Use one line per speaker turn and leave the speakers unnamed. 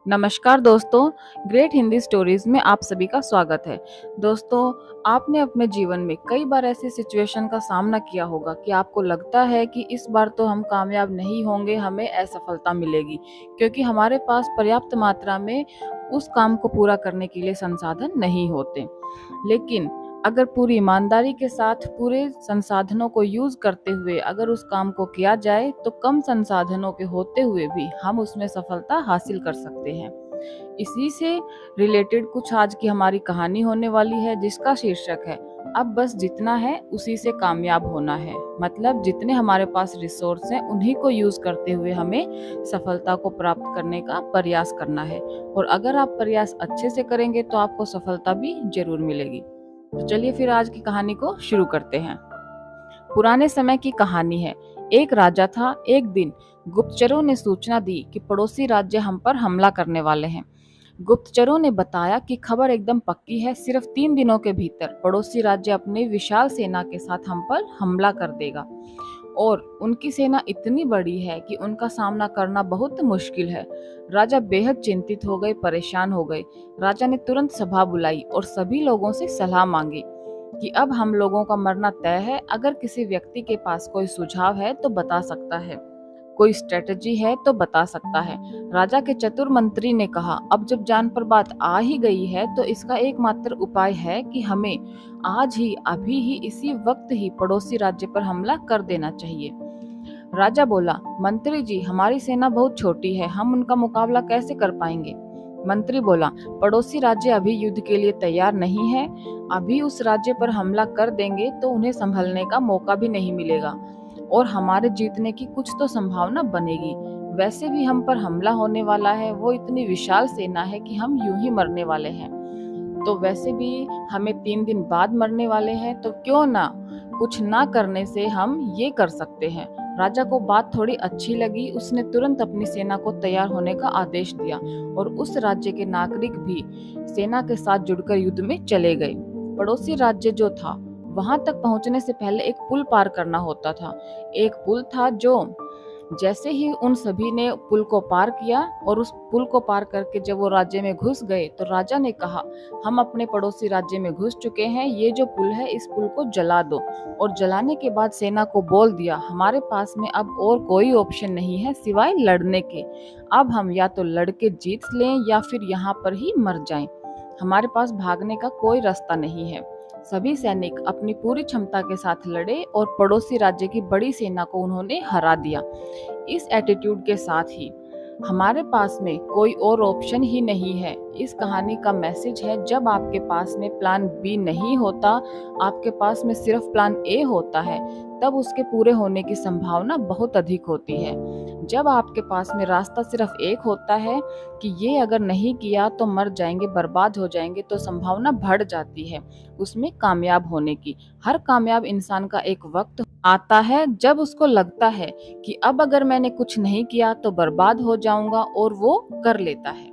नमस्कार दोस्तों, great Hindi stories में आप सभी का स्वागत है। दोस्तों, आपने अपने जीवन में कई बार ऐसी सिचुएशन का सामना किया होगा कि आपको लगता है कि इस बार तो हम कामयाब नहीं होंगे, हमें असफलता मिलेगी क्योंकि हमारे पास पर्याप्त मात्रा में उस काम को पूरा करने के लिए संसाधन नहीं होते। लेकिन अगर पूरी ईमानदारी के साथ पूरे संसाधनों को यूज करते हुए अगर उस काम को किया जाए तो कम संसाधनों के होते हुए भी हम उसमें सफलता हासिल कर सकते हैं। इसी से रिलेटेड कुछ आज की हमारी कहानी होने वाली है जिसका शीर्षक है अब बस जितना है उसी से कामयाब होना है। मतलब जितने हमारे पास रिसोर्स हैं उन्हीं को यूज करते हुए हमें सफलता को प्राप्त करने का प्रयास करना है, और अगर आप प्रयास अच्छे से करेंगे तो आपको सफलता भी जरूर मिलेगी। तो चलिए फिर आज की कहानी को शुरू करते हैं। पुराने समय की कहानी है। एक राजा था। एक दिन गुप्तचरों ने सूचना दी कि पड़ोसी राज्य हम पर हमला करने वाले हैं। गुप्तचरों ने बताया कि खबर एकदम पक्की है, सिर्फ 3 दिनों के भीतर पड़ोसी राज्य अपनी विशाल सेना के साथ हम पर हमला कर देगा और उनकी सेना इतनी बड़ी है कि उनका सामना करना बहुत मुश्किल है। राजा बेहद चिंतित हो गए, परेशान हो गए। राजा ने तुरंत सभा बुलाई और सभी लोगों से सलाह मांगी कि अब हम लोगों का मरना तय है। अगर किसी व्यक्ति के पास कोई सुझाव है तो बता सकता है, कोई स्ट्रेटजी है तो बता सकता है। राजा के चतुर मंत्री ने कहा, अब जब जान पर बात आ ही गई है तो इसका एकमात्र उपाय है कि हमें आज ही, अभी ही, इसी वक्त ही पड़ोसी राज्य पर हमला कर देना चाहिए। राजा बोला, मंत्री जी, हमारी सेना बहुत छोटी है, हम उनका मुकाबला कैसे कर पाएंगे? मंत्री बोला, पड़ोसी राज्य अभी युद्ध के लिए तैयार नहीं है। अभी उस राज्य पर हमला कर देंगे तो उन्हें संभलने का मौका भी नहीं मिलेगा और हमारे जीतने की कुछ तो संभावना बनेगी। वैसे भी हम पर हमला होने वाला है, वो इतनी विशाल सेना है कि हम यूं ही मरने वाले हैं। तो वैसे भी हमें 3 दिन बाद मरने वाले हैं, तो क्यों ना कुछ ना करने से हम ये कर सकते हैं। राजा को बात थोड़ी अच्छी लगी। उसने तुरंत अपनी सेना को तैयार होने का आदेश दिया और उस राज्य के नागरिक भी सेना के साथ जुड़कर युद्ध में चले गए। पड़ोसी राज्य जो था वहां तक पहुंचने से पहले एक पुल पार करना होता था। एक पुल था जो जैसे ही उन सभी ने पुल को पार किया और उस पुल को पार करके जब वो राज्य में घुस गए तो राजा ने कहा, हम अपने पड़ोसी राज्य में घुस चुके हैं, ये जो पुल है इस पुल को जला दो। और जलाने के बाद सेना को बोल दिया, हमारे पास में अब और कोई ऑप्शन नहीं है सिवाय लड़ने के। अब हम या तो लड़के जीत लें या फिर यहाँ पर ही मर जाएं। हमारे पास भागने का कोई रास्ता नहीं है। सभी सैनिक अपनी पूरी क्षमता के साथ लड़े और पड़ोसी राज्य की बड़ी सेना को उन्होंने हरा दिया। इस एटीट्यूड के साथ ही हमारे पास में कोई और ऑप्शन ही नहीं है। इस कहानी का मैसेज है, जब आपके पास में प्लान बी नहीं होता, आपके पास में सिर्फ प्लान ए होता है, तब उसके पूरे होने की संभावना बहुत अधिक होती है। जब आपके पास में रास्ता सिर्फ एक होता है कि ये अगर नहीं किया तो मर जाएंगे, बर्बाद हो जाएंगे, तो संभावना बढ़ जाती है उसमें कामयाब होने की। हर कामयाब इंसान का एक वक्त आता है जब उसको लगता है कि अब अगर मैंने कुछ नहीं किया तो बर्बाद हो जाऊंगा, और वो कर लेता है।